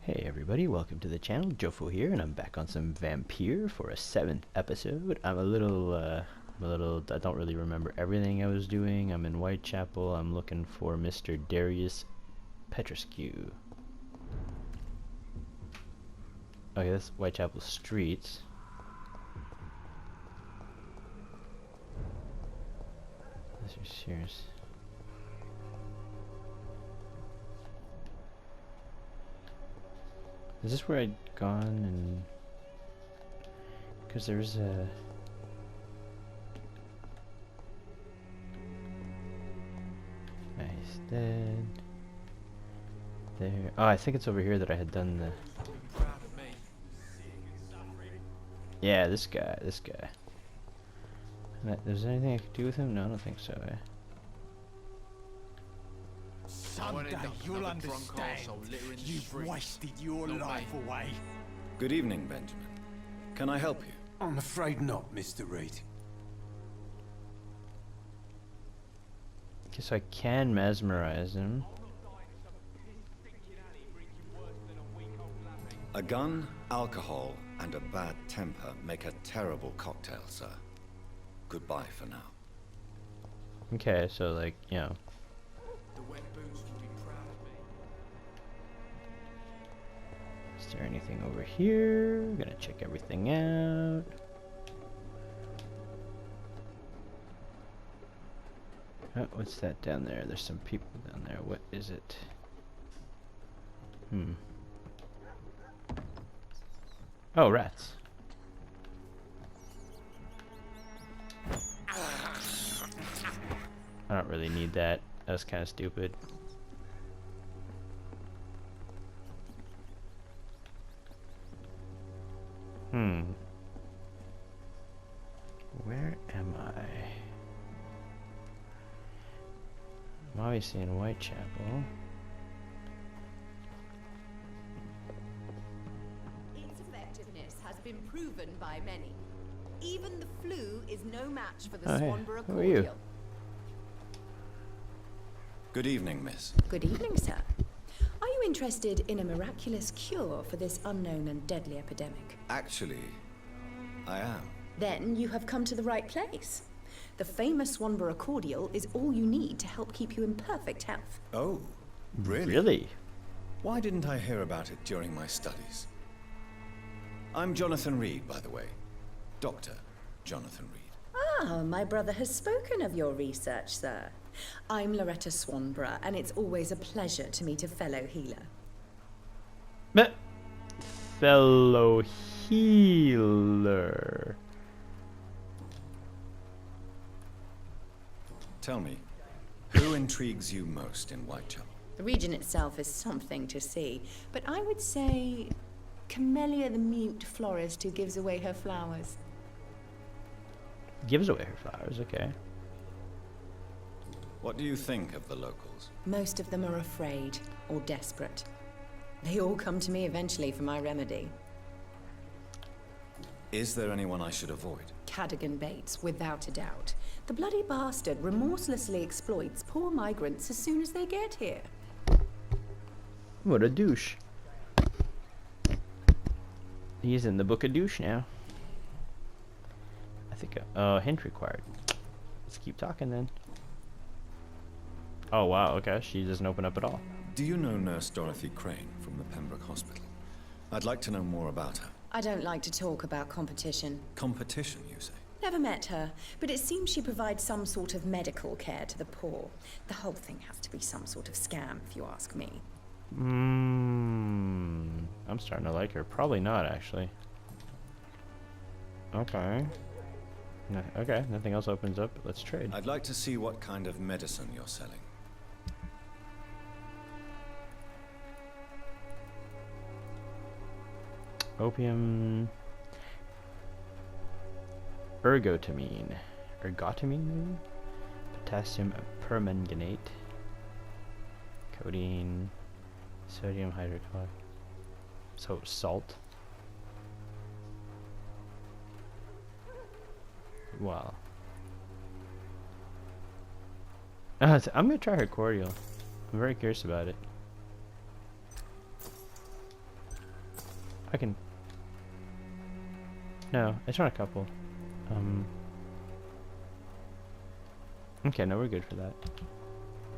Hey everybody, welcome to the channel. Jofo here, and I'm back on some Vampyr for a 7th episode. I don't really remember everything I was doing. I'm in Whitechapel. I'm looking for Mr. Darius Petrescu. Okay, that's Whitechapel streets. This is serious. Is this where I'd gone and... because there's a... nice, dead. There. Oh, I think it's over here that I had done the... yeah, this guy. Is there anything I could do with him? No, I don't think so, eh? Someday you'll understand. You've wasted your life away. Good evening, Benjamin. Can I help you? I'm afraid not, Mr. Reed. Guess I can mesmerize him. A gun, alcohol, and a bad temper make a terrible cocktail, sir. Goodbye for now. Okay, so like, you know. Is there anything over here? I'm gonna check everything out. Oh, what's that down there? There's some people down there. What is it? Oh, rats. I don't really need that. That's kind of stupid. Where am I? I'm obviously in Whitechapel. Its effectiveness has been proven by many. Even the flu is no match for the Swanborough Who are you? cordial. Good evening, miss. Good evening, sir. Are you interested in a miraculous cure for this unknown and deadly epidemic? Actually, I am. Then you have come to the right place. The famous Swanborough cordial is all you need to help keep you in perfect health. Oh, really? Really? Why didn't I hear about it during my studies? I'm Jonathan Reed, by the way. Dr. Jonathan Reed. Ah, my brother has spoken of your research, sir. I'm Loretta Swanborough, and it's always a pleasure to meet a fellow healer. Fellow healer. Tell me, who intrigues you most in Whitechapel? The region itself is something to see, but I would say Camellia the mute florist who gives away her flowers. Gives away her flowers, okay. What do you think of the locals? Most of them are afraid or desperate. They all come to me eventually for my remedy. Is there anyone I should avoid? Cadogan Bates, without a doubt. The bloody bastard remorselessly exploits poor migrants as soon as they get here. What a douche. He's in the book of douche now. I think, hint required. Let's keep talking then. Oh wow, okay, she doesn't open up at all. Do you know Nurse Dorothy Crane from the Pembroke Hospital? I'd like to know more about her. I don't like to talk about competition. Competition, you say? Never met her, but it seems she provides some sort of medical care to the poor. The whole thing has to be some sort of scam, if you ask me. I'm starting to like her. Probably not, actually. Okay. Okay, nothing else opens up. Let's trade. I'd like to see what kind of medicine you're selling. Opium. Ergotamine. Maybe? Potassium permanganate. Codeine. Sodium hydrochloride. So, salt. Wow. I'm gonna try her cordial. I'm very curious about it. I can... No, it's not a couple. Okay, no, we're good for that.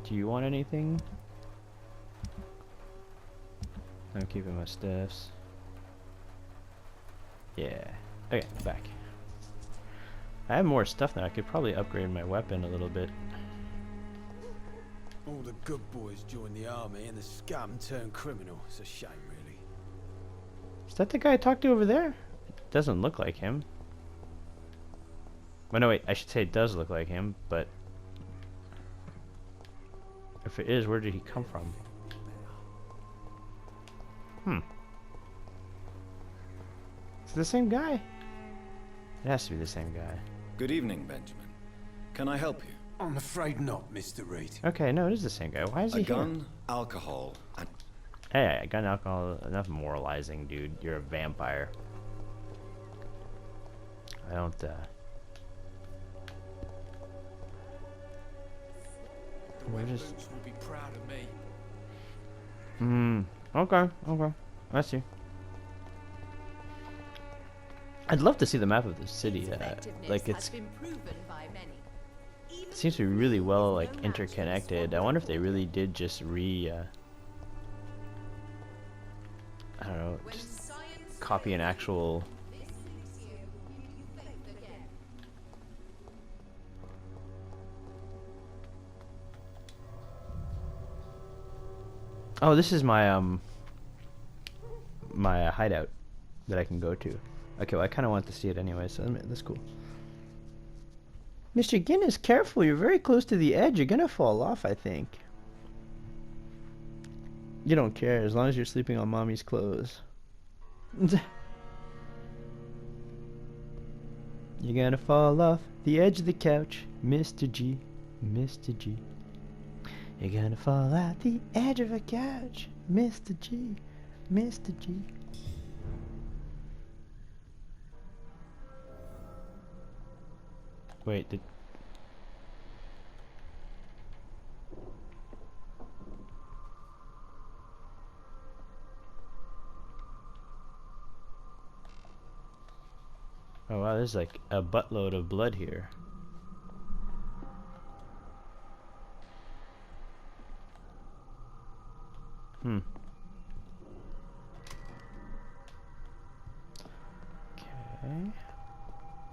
Do you want anything? I'm keeping my stuffs. Yeah. Okay, back. I have more stuff now. I could probably upgrade my weapon a little bit. All the good boys join the army and the scum turn criminal. It's a shame, really. Is that the guy I talked to over there? It doesn't look like him. Well, no, wait. I should say it does look like him, but... if it is, where did he come from? It's the same guy. It has to be the same guy. Good evening, Benjamin. Can I help you? I'm afraid not, Mr. Reed. Okay, no, it is the same guy. Why is he A here? gun, alcohol, and... Hey, gun, alcohol, enough moralizing, dude. You're a vampire. I don't, The We're Red just- Boots would be proud of me. Okay, okay. I see. I'd love to see the map of the city. Like, it seems to be really well, like, interconnected. I wonder if they really did just I don't know, just copy an actual... Oh, this is my, my hideout that I can go to. Okay, well, I kind of want to see it anyway, so that's cool. Mr. Guinness, careful, you're very close to the edge. You're gonna fall off, I think. You don't care, as long as you're sleeping on mommy's clothes. You're gonna fall off the edge of the couch, Mr. G, Mr. G. You're gonna fall off the edge of a couch, Mr. G, Mr. G. Wait, did... Oh wow, there's like a buttload of blood here. Okay.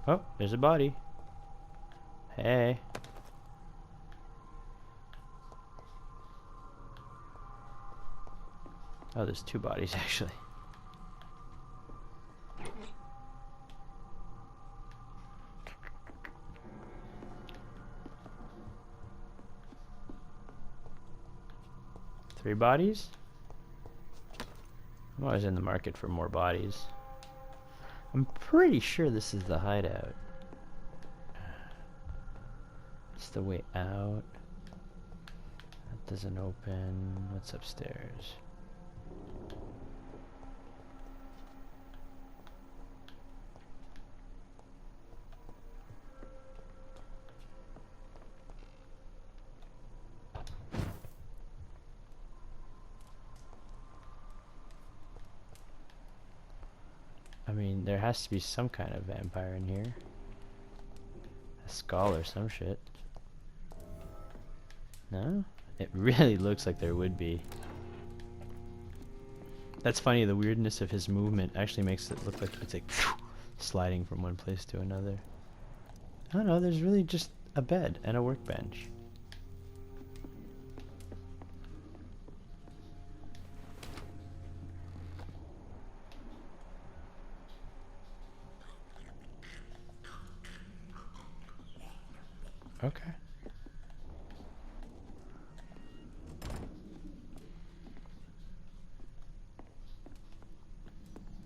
Oh, there's a body. Hey. Oh, there's two bodies actually. Three bodies? I'm always in the market for more bodies. I'm pretty sure this is the hideout. It's the way out. That doesn't open. What's upstairs? I mean, there has to be some kind of vampire in here. A skull or some shit. No? It really looks like there would be. That's funny, the weirdness of his movement actually makes it look like it's like sliding from one place to another. I don't know, there's really just a bed and a workbench. Okay.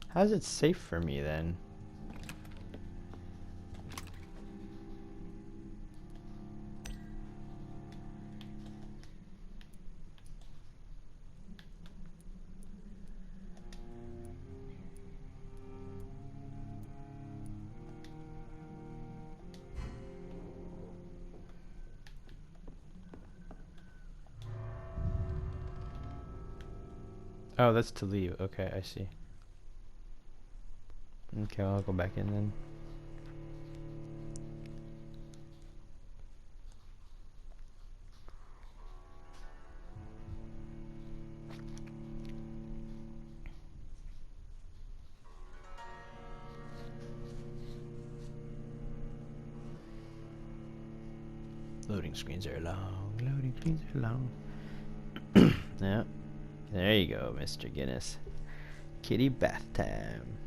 How's it safe for me then? Oh, that's to leave. Okay, I see. Okay, I'll go back in then. Loading screens are long. Loading screens are long. Yeah. There you go, Mr. Guinness. Kitty bath time.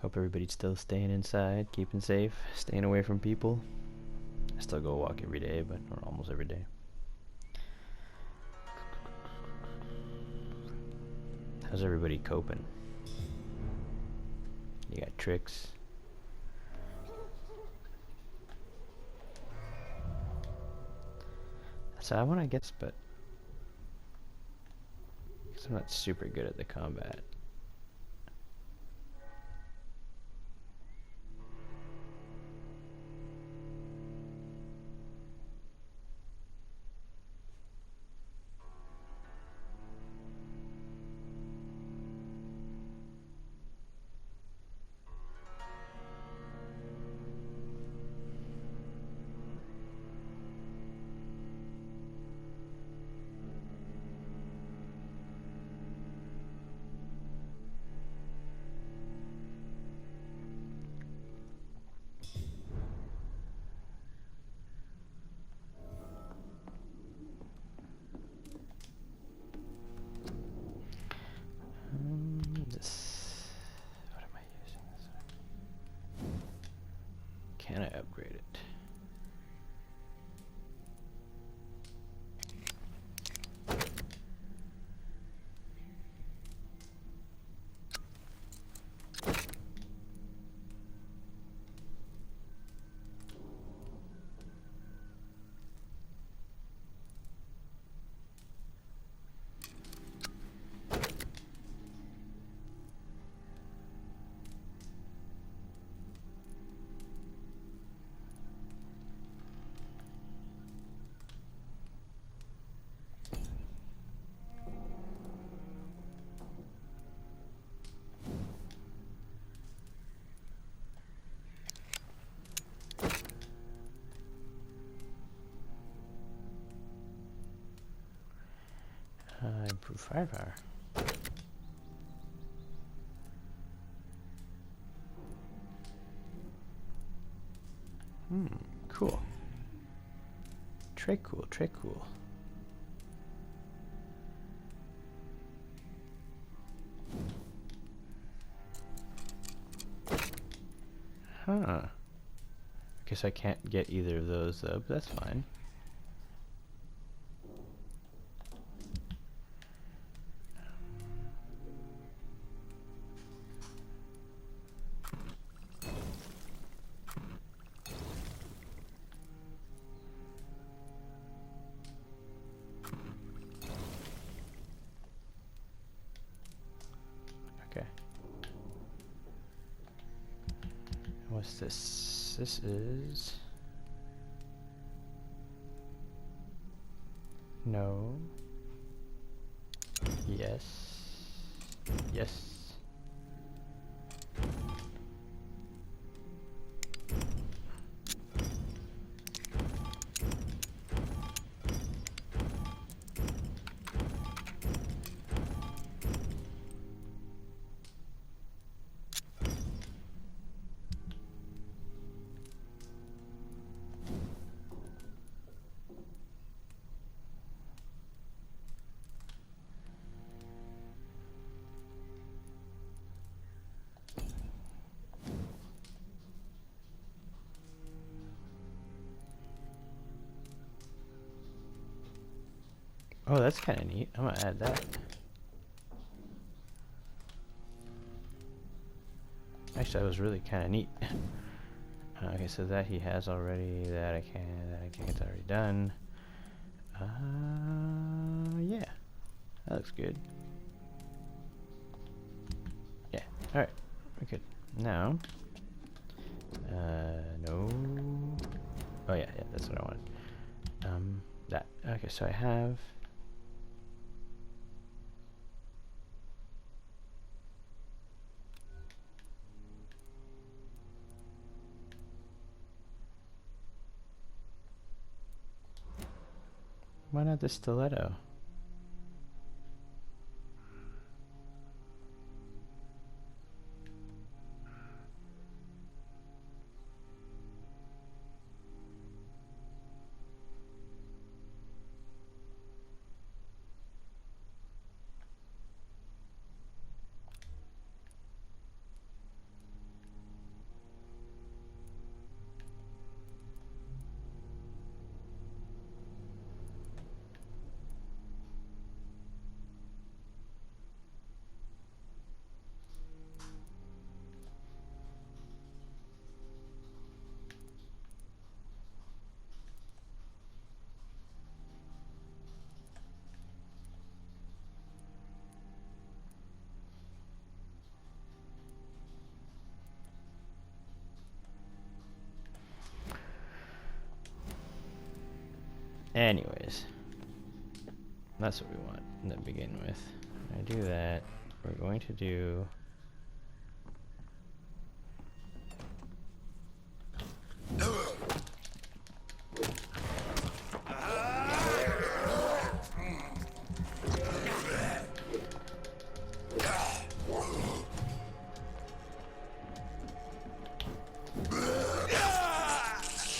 Hope everybody's still staying inside, keeping safe, staying away from people. I still go walk every day, or almost every day. How's everybody coping? You got tricks? So I want to guess, but because I'm not super good at the combat. What am I using this on? Can I upgrade it? Improve firepower. Cool. Très cool, très cool. Huh. Guess I can't get either of those though, but that's fine. Okay. What's this? This is... No. Yes. Yes. Oh, that's kind of neat. I'm gonna add that. Actually, that was really kind of neat. Okay, so that he has already. That I think it's already done. Yeah, that looks good. Yeah. All right, we're good. Now, no. Oh yeah, yeah, that's what I wanted. That. Okay, so I have. Why not the stiletto? Anyways, that's what we want to begin with. I do that. We're going to do.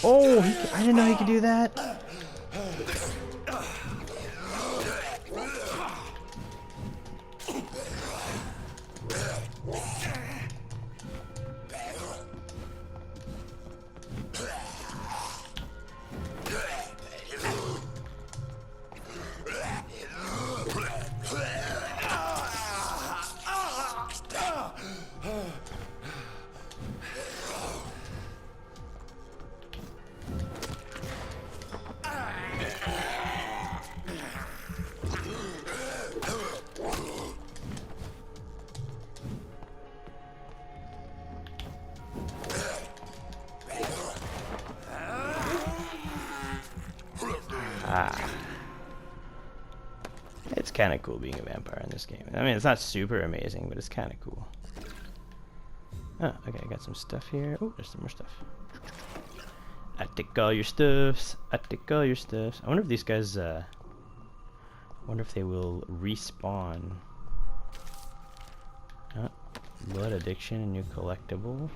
Oh, I didn't know he could do that. It's kind of cool being a vampire in this game. I mean, it's not super amazing, but it's kind of cool. Oh, okay, I got some stuff here. Oh, there's some more stuff. I take all your stuffs. I take all your stuffs. I wonder if these guys, I wonder if they will respawn. Blood addiction, a new collectible.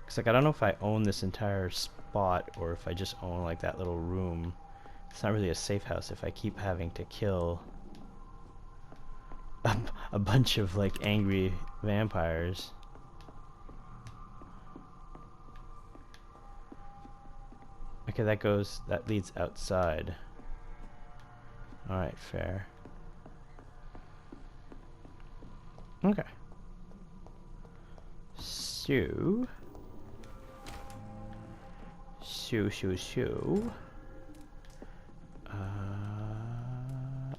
Cause like I don't know if I own this entire spot or if I just own like that little room. It's not really a safe house if I keep having to kill a bunch of like angry vampires. Okay, that leads outside. Alright, fair. Okay. So.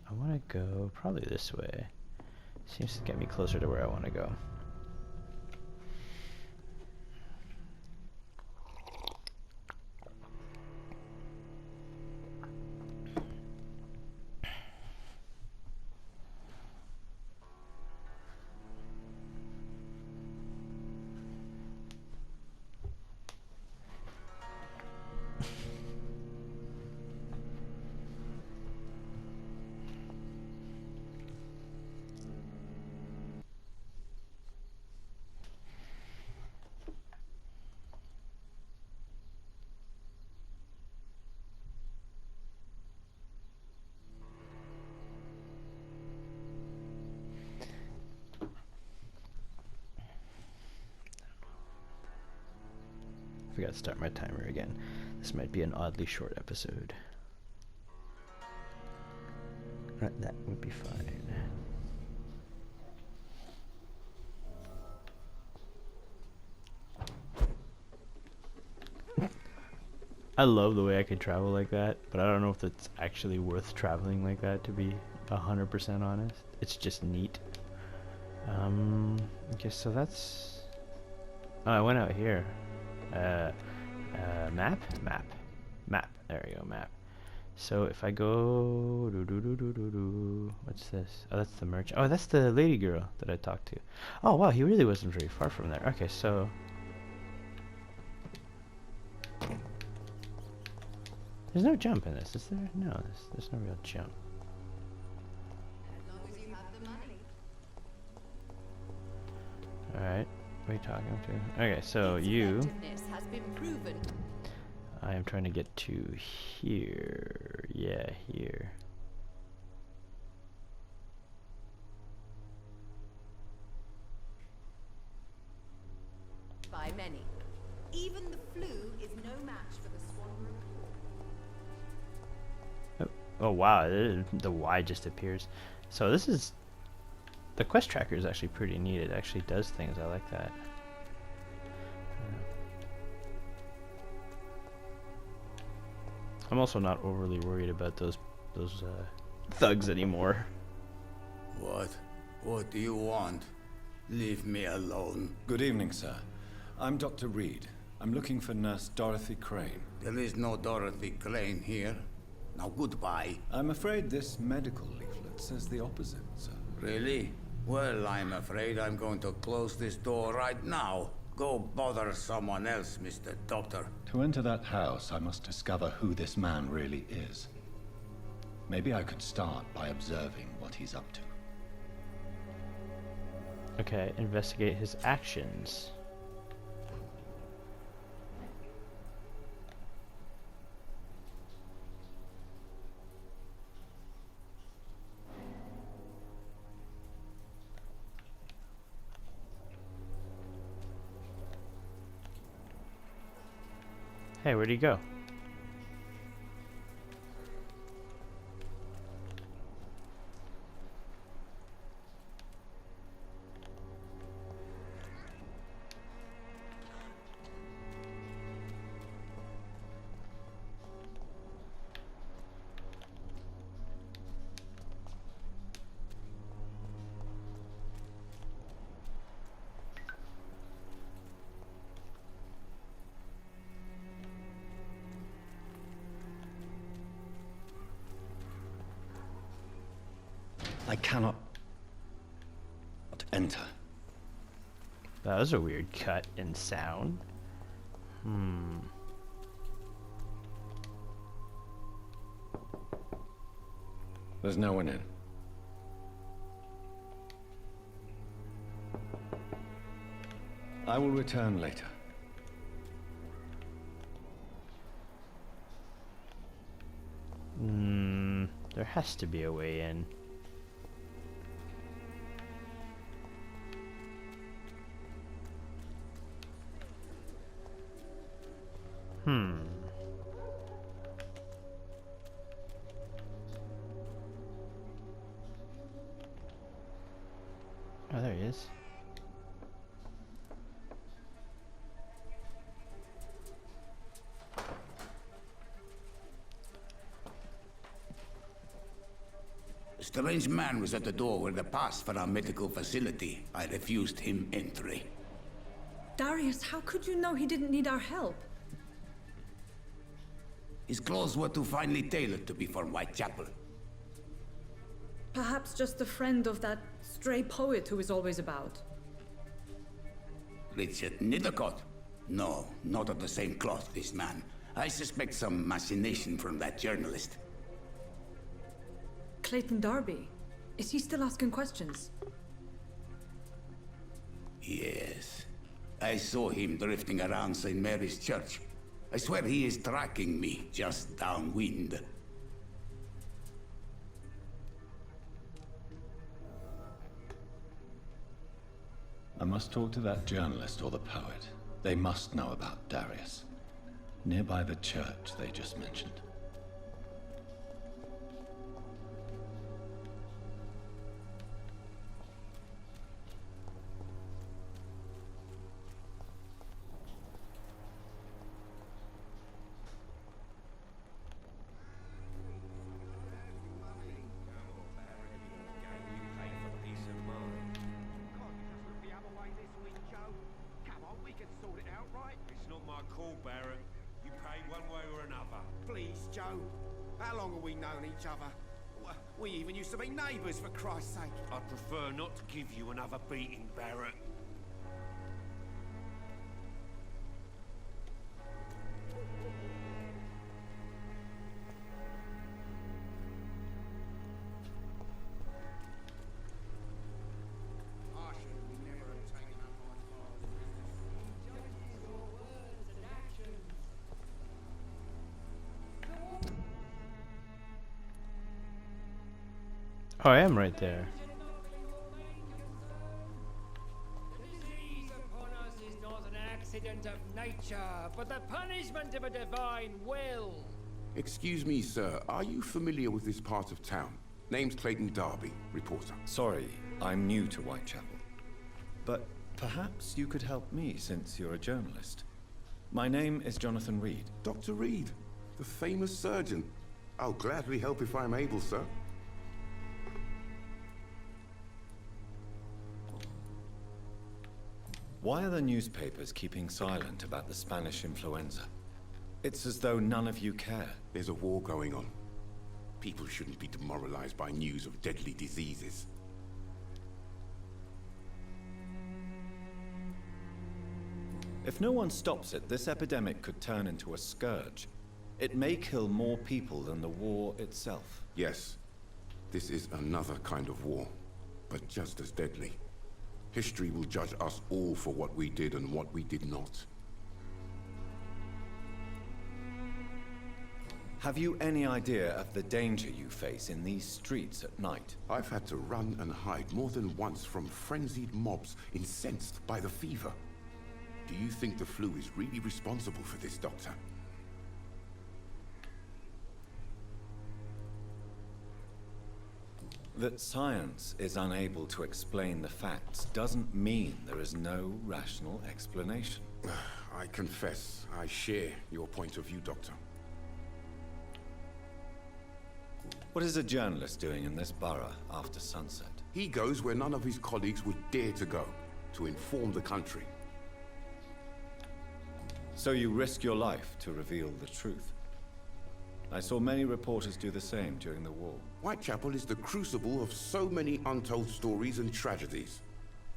I want to go probably this way. Seems to get me closer to where I want to go. I forgot to start my timer again. This might be an oddly short episode. That would be fine. I love the way I can travel like that, but I don't know if it's actually worth traveling like that, to be 100% honest. It's just neat. Okay, so that's Oh, I went out here. Map? Map. Map. There we go, map. So if I go... What's this? Oh, that's the merchant. Oh, that's the lady girl that I talked to. Oh, wow, he really wasn't very far from there. Okay, so... There's no jump in this, is there? No, there's no real jump. As long as you have the money. Alright, what are you talking to? Okay, so Its you... effectiveness has been proven. I am trying to get to here. Yeah, here. By many. Even the flu is no match for the Swanborough. Oh wow, the Y just appears. So this is... The quest tracker is actually pretty neat. It actually does things. I like that. I'm also not overly worried about those thugs anymore. What? What do you want? Leave me alone. Good evening, sir. I'm Dr. Reed. I'm looking for Nurse Dorothy Crane. There is no Dorothy Crane here. Now goodbye. I'm afraid this medical leaflet says the opposite, sir. Really? Well, I'm afraid I'm going to close this door right now. Go bother someone else, Mr. Doctor. To enter that house, I must discover who this man really is. Maybe I could start by observing what he's up to. Okay, investigate his actions. Hey, where'd he go? I cannot enter. That was a weird cut in sound. There's no one in. I will return later. There has to be a way in. Oh, there he is. A strange man was at the door with a pass for our medical facility. I refused him entry. Darius, how could you know he didn't need our help? His clothes were too finely tailored to be from Whitechapel. Perhaps just a friend of that stray poet who is always about. Richard Nithercott? No, not of the same cloth, this man. I suspect some machination from that journalist. Clayton Darby. Is he still asking questions? Yes. I saw him drifting around St. Mary's Church. I swear he is tracking me just downwind. I must talk to that journalist or the poet. They must know about Darius. Nearby the church they just mentioned. Come on, we can each other. We even used to be neighbours, for Christ's sake. I'd prefer not to give you another beating, Barrett. Oh, I am right there. Disease upon us is not an accident of nature, but the punishment of a divine will. Excuse me, sir. Are you familiar with this part of town? Name's Clayton Darby, reporter. Sorry, I'm new to Whitechapel. But perhaps you could help me since you're a journalist. My name is Jonathan Reed. Dr. Reed, the famous surgeon. I'll gladly help if I'm able, sir. Why are the newspapers keeping silent about the Spanish influenza? It's as though none of you care. There's a war going on. People shouldn't be demoralized by news of deadly diseases. If no one stops it, this epidemic could turn into a scourge. It may kill more people than the war itself. Yes, this is another kind of war, but just as deadly. History will judge us all for what we did and what we did not. Have you any idea of the danger you face in these streets at night? I've had to run and hide more than once from frenzied mobs incensed by the fever. Do you think the flu is really responsible for this, Doctor? That science is unable to explain the facts doesn't mean there is no rational explanation. I confess, I share your point of view, Doctor. What is a journalist doing in this borough after sunset? He goes where none of his colleagues would dare to go, to inform the country. So you risk your life to reveal the truth. I saw many reporters do the same during the war. Whitechapel is the crucible of so many untold stories and tragedies.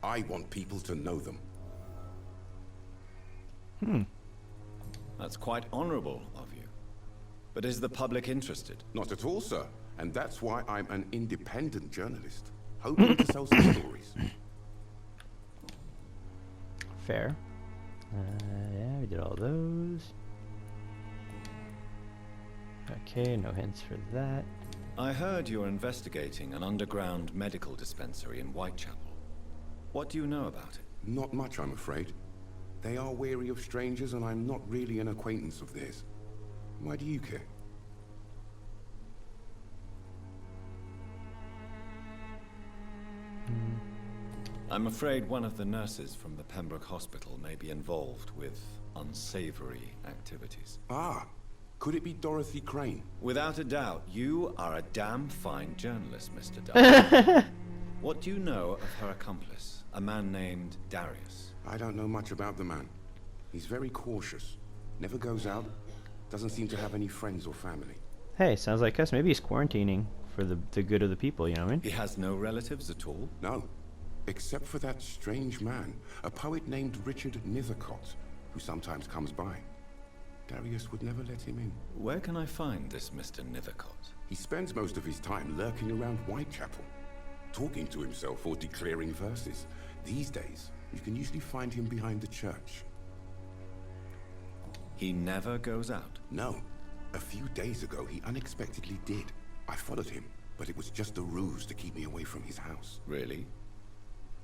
I want people to know them. That's quite honorable of you. But is the public interested? Not at all, sir. And that's why I'm an independent journalist, hoping to sell some stories. Fair. Yeah, we did all those. Okay, no hints for that. I heard you're investigating an underground medical dispensary in Whitechapel. What do you know about it? Not much, I'm afraid. They are wary of strangers, and I'm not really an acquaintance of theirs. Why do you care? I'm afraid one of the nurses from the Pembroke Hospital may be involved with unsavory activities. Ah, could it be Dorothy Crane? Without a doubt, you are a damn fine journalist, Mr. Darby. What do you know of her accomplice, a man named Darius? I don't know much about the man. He's very cautious, never goes out, doesn't seem to have any friends or family. Hey, sounds like us. Maybe he's quarantining for the good of the people, you know what I mean? He has no relatives at all? No, except for that strange man, a poet named Richard Nethercott, who sometimes comes by. Darius would never let him in. Where can I find this Mr. Nethercott? He spends most of his time lurking around Whitechapel, talking to himself or declaring verses. These days, you can usually find him behind the church. He never goes out? No. A few days ago, he unexpectedly did. I followed him, but it was just a ruse to keep me away from his house. Really?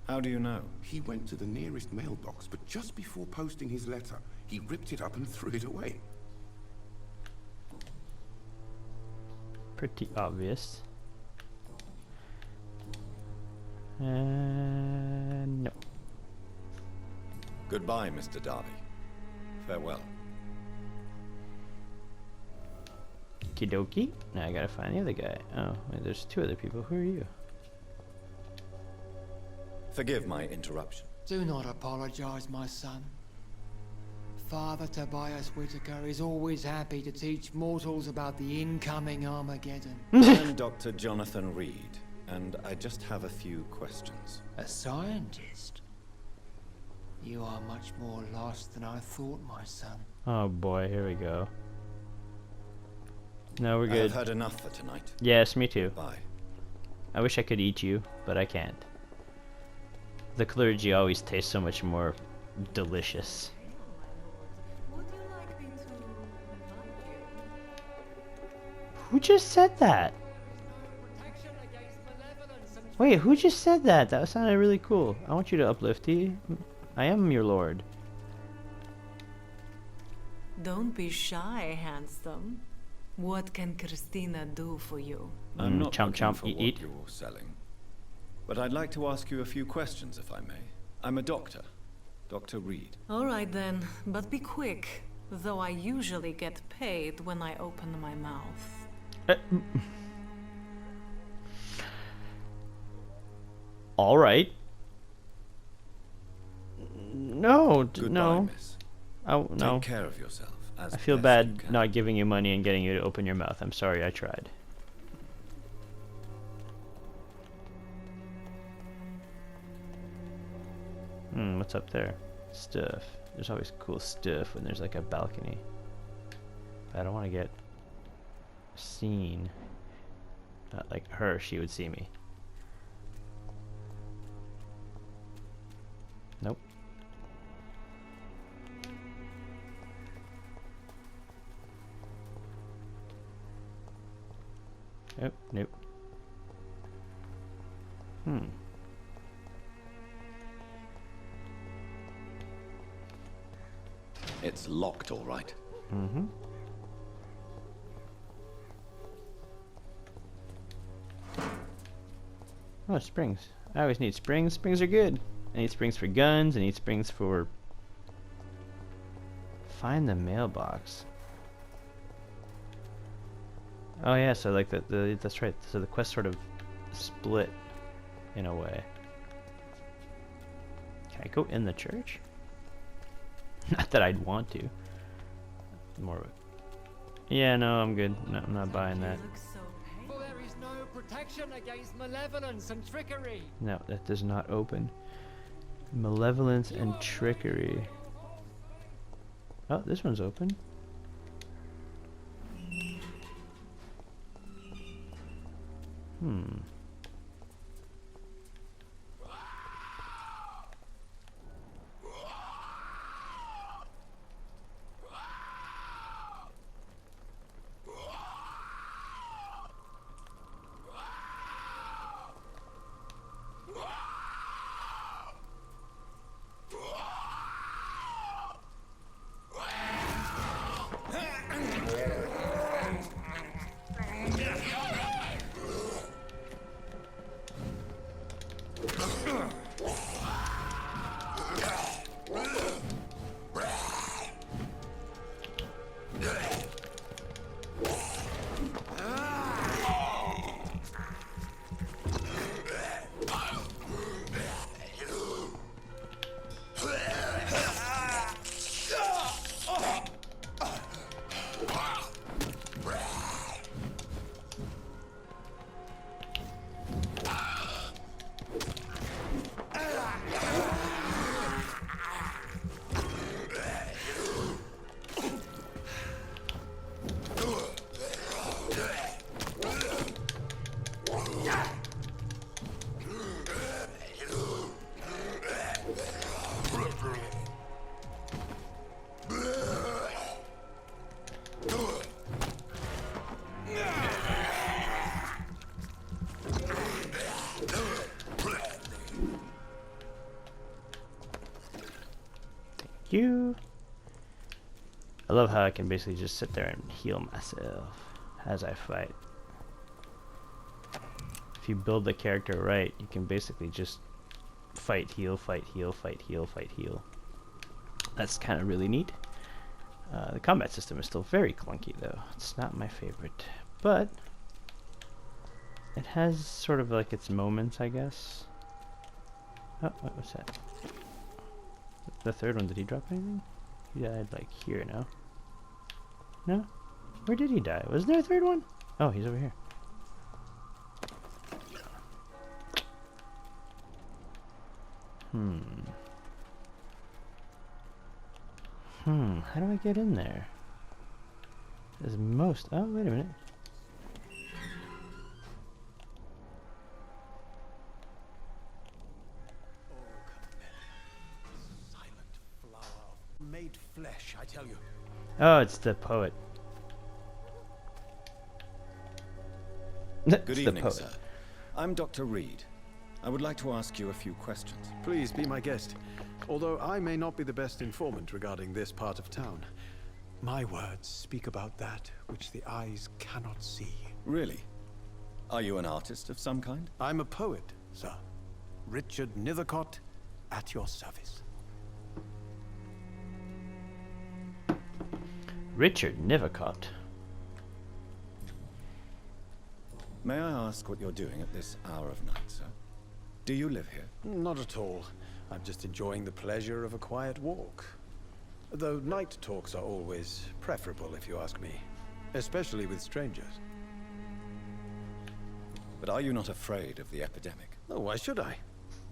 How do you know? He went to the nearest mailbox, but just before posting his letter, he ripped it up and threw it away. Pretty obvious. No. Goodbye, Mr. Darby. Farewell. Okie dokie. Now I gotta find the other guy. Oh, wait, there's two other people. Who are you? Forgive my interruption. Do not apologize, my son. Father Tobias Whitaker is always happy to teach mortals about the incoming Armageddon. I'm Dr. Jonathan Reed, and I just have a few questions. A scientist? You are much more lost than I thought, my son. Oh boy, here we go. No, we're good. I've had enough for tonight. Yes, me too. Bye. I wish I could eat you, but I can't. The clergy always taste so much more delicious. Would you like me to remind you? Who just said that? Protection against malevolence and Wait, who just said that? That sounded really cool. I want you to uplift you. I am your lord. Don't be shy, handsome. What can Christina do for you? I'm not chomp looking chomp, for eat what eat. you're selling. But I'd like to ask you a few questions, if I may. I'm a doctor. Dr. Reed. All right then, but be quick. Though I usually get paid when I open my mouth. All right. No, Goodbye, no. miss. Oh, no. Take care of yourself. As I feel best bad you can. not giving you money and getting you to open your mouth. I'm sorry, I tried. What's up there? Stuff. There's always cool stuff when there's like a balcony. I don't want to get seen. Not like her, she would see me. Nope. Nope, nope. It's locked, all right. Mm-hmm. Oh, springs. I always need springs. Springs are good. I need springs for guns. I need springs for... Find the mailbox. Oh yeah, so like that's right. So the quest sort of split in a way. Can I go in the church? Not that I'd want to. More of a... Yeah, no, I'm good. No, I'm not buying that. You look so for there is no protection against malevolence and trickery. No, that does not open. Malevolence and trickery. Oh, this one's open. You. I love how I can basically just sit there and heal myself as I fight. If you build the character right, you can basically just fight, heal, fight, heal, fight, heal, fight, heal. That's kind of really neat. The combat system is still very clunky though. It's not my favorite, but it has sort of like its moments, I guess. Oh, what was that? The third one, did he drop anything? He died like here now. No? Where did he die? Wasn't there a third one? Oh, he's over here. How do I get in there? There's most... Oh, wait a minute. Silent flower made flesh, I tell you. Oh, it's the poet. Good evening, sir. I'm Dr. Reed. I would like to ask you a few questions. Please be my guest. Although I may not be the best informant regarding this part of town, my words speak about that which the eyes cannot see. Really? Are you an artist of some kind? I'm a poet, sir. Richard Nethercott, at your service. Richard Nethercott. May I ask what you're doing at this hour of night, sir? Do you live here? Not at all. I'm just enjoying the pleasure of a quiet walk. Though night talks are always preferable, if you ask me. Especially with strangers. But are you not afraid of the epidemic? Oh, why should I?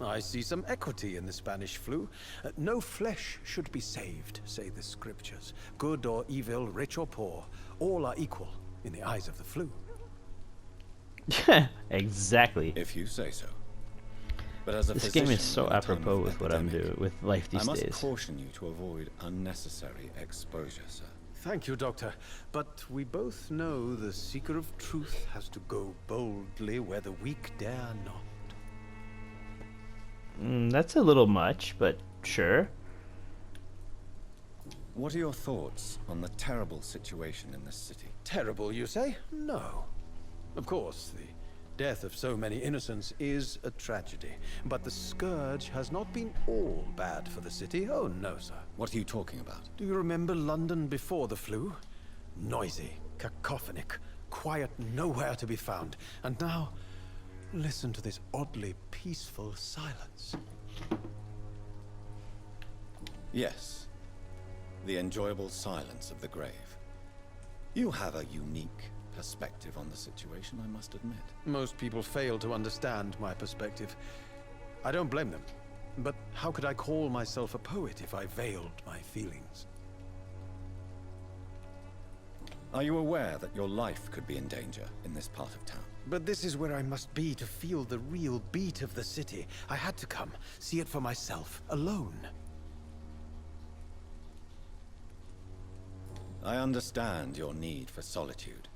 I see some equity in the Spanish flu. No flesh should be saved, say the scriptures. Good or evil, rich or poor, all are equal in the eyes of the flu. Exactly. If you say so. But as a This game is physician so in a time apropos of with what I'm epidemic, doing with life these I must days. caution you to avoid unnecessary exposure, sir. Thank you, Doctor. But we both know the seeker of truth has to go boldly where the weak dare not. That's a little much, but sure. What are your thoughts on the terrible situation in this city? Terrible, you say? No. Of course, the death of so many innocents is a tragedy. But the scourge has not been all bad for the city. Oh, no, sir. What are you talking about? Do you remember London before the flu? Noisy, cacophonic, quiet nowhere to be found. And now, listen to this oddly peaceful silence. Yes. The enjoyable silence of the grave. You have a unique perspective on the situation, I must admit. Most people fail to understand my perspective. I don't blame them. But how could I call myself a poet if I veiled my feelings? Are you aware that your life could be in danger in this part of town? But this is where I must be to feel the real beat of the city. I had to come, see it for myself, alone. I understand your need for solitude,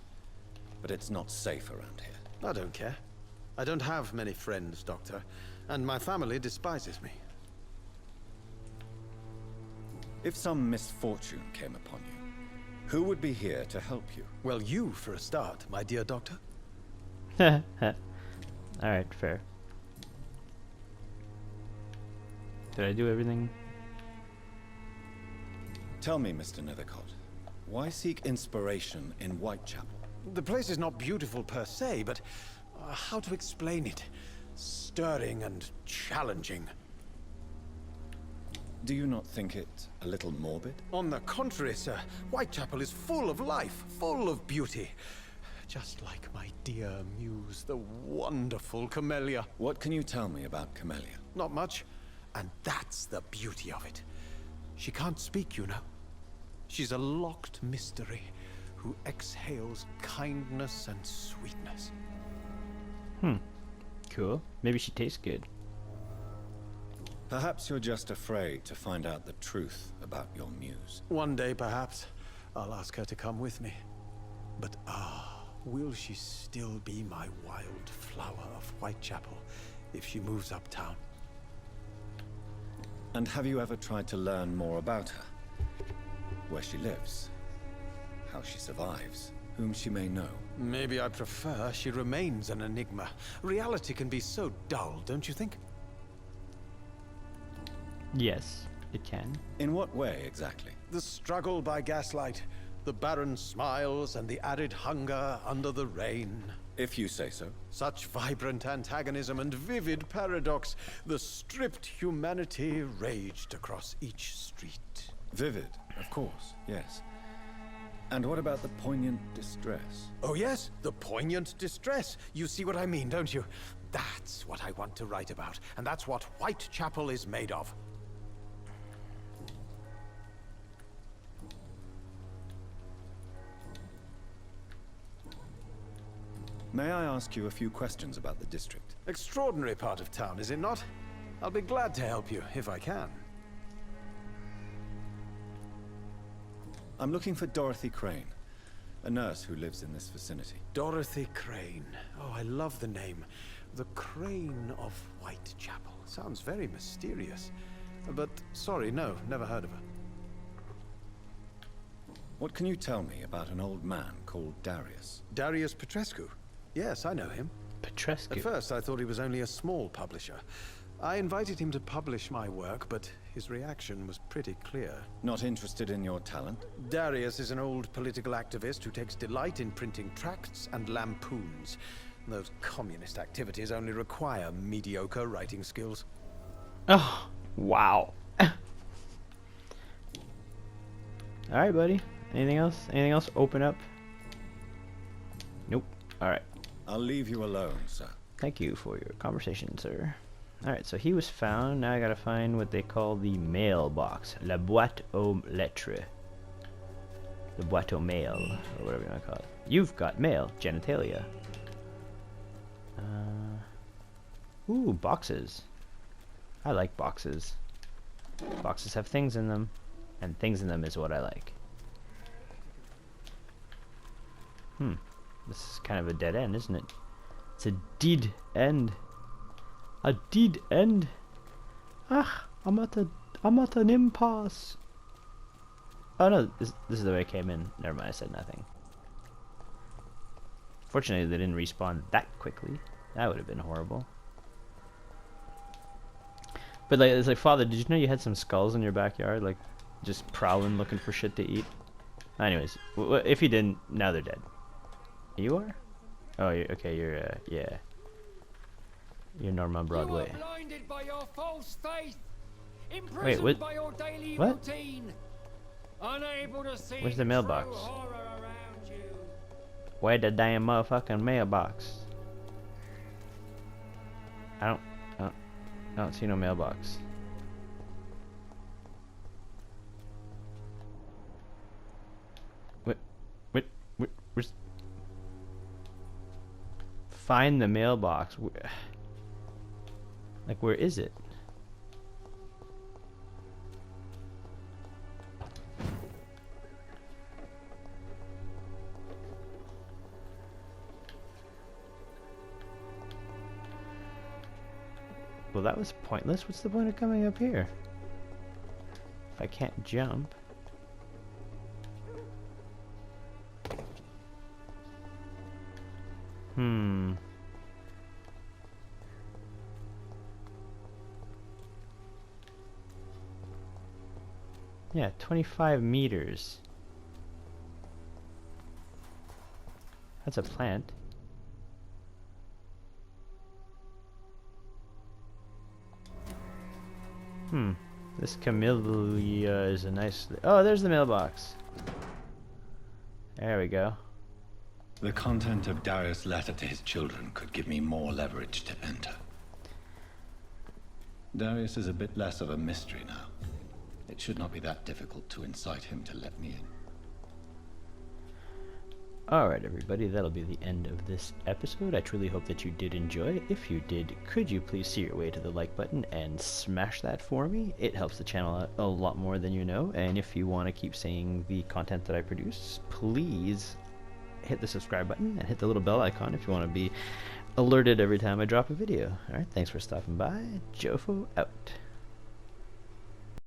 but it's not safe around here. I don't care. I don't have many friends, Doctor, and my family despises me. If some misfortune came upon you, who would be here to help you? Well, you for a start, my dear Doctor. Alright, fair. Did I do everything? Tell me, Mr. Nethercott, why seek inspiration in Whitechapel? The place is not beautiful per se, but how to explain it? Stirring and challenging. Do you not think it a little morbid? On the contrary, sir. Whitechapel is full of life, full of beauty. Just like my dear muse, the wonderful Camellia. What can you tell me about Camellia? Not much, and that's the beauty of it. She can't speak, you know. She's a locked mystery who exhales kindness and sweetness. Cool. Maybe she tastes good. Perhaps you're just afraid to find out the truth about your muse. One day, perhaps, I'll ask her to come with me. But will she still be my wild flower of Whitechapel if she moves uptown? And have you ever tried to learn more about her? Where she lives, how she survives, whom she may know? Maybe I prefer she remains an enigma. Reality can be so dull, don't you think? Yes, it can. In what way, exactly? The struggle by gaslight, the barren smiles and the arid hunger under the rain. If you say so. Such vibrant antagonism and vivid paradox. The stripped humanity raged across each street. Vivid, of course, yes. And what about the poignant distress? Oh yes, the poignant distress. You see what I mean, don't you? That's what I want to write about, and that's what Whitechapel is made of. May I ask you a few questions about the district? Extraordinary part of town, is it not? I'll be glad to help you, if I can. I'm looking for Dorothy Crane, a nurse who lives in this vicinity. Dorothy Crane. Oh, I love the name. The Crane of Whitechapel. Sounds very mysterious. But, sorry, no, never heard of her. What can you tell me about an old man called Darius? Darius Petrescu? Yes, I know him. Petrescu. At first, I thought he was only a small publisher. I invited him to publish my work, but his reaction was pretty clear. Not interested in your talent? Darius is an old political activist who takes delight in printing tracts and lampoons. Those communist activities only require mediocre writing skills. Oh, wow. Alright, buddy. Anything else? Anything else? Open up. Nope. Alright. I'll leave you alone, sir. Thank you for your conversation, sir. Alright, so he was found. Now I gotta find what they call the mailbox. La boîte aux lettres. The boîte aux mail, or whatever you want to call it. You've got mail. Genitalia. Ooh, boxes. I like boxes. Boxes have things in them, and things in them is what I like. This is kind of a dead end, isn't it? It's a dead end. A dead end. Ah, I'm at an impasse. Oh no, this is the way I came in. Never mind, I said nothing. Fortunately, they didn't respawn that quickly. That would have been horrible. But like, it's like, Father, did you know you had some skulls in your backyard, like just prowling looking for shit to eat? Anyways, if you didn't, now they're dead. You are? Oh, okay. You're yeah. You're Norma Broadway. You are blinded by your false faith. Imprisoned Wait, what? by your daily What? routine. Unable to see Where's the mailbox? true horror around you. Where the damn motherfucking mailbox? I don't see no mailbox. Where's... Find the mailbox. Like, where is it? Well, that was pointless. What's the point of coming up here? If I can't jump. Yeah, 25 meters. That's a plant. This camellia is a nice... Oh, there's the mailbox. There we go. The content of Darius' letter to his children could give me more leverage to enter. Darius is a bit less of a mystery now. It should not be that difficult to incite him to let me in. Alright everybody, that'll be the end of this episode. I truly hope that you did enjoy. If you did, could you please see your way to the like button and smash that for me? It helps the channel out a lot more than you know, and if you want to keep seeing the content that I produce, please hit the subscribe button and hit the little bell icon if you want to be alerted every time I drop a video. Alright, thanks for stopping by. Jofo out.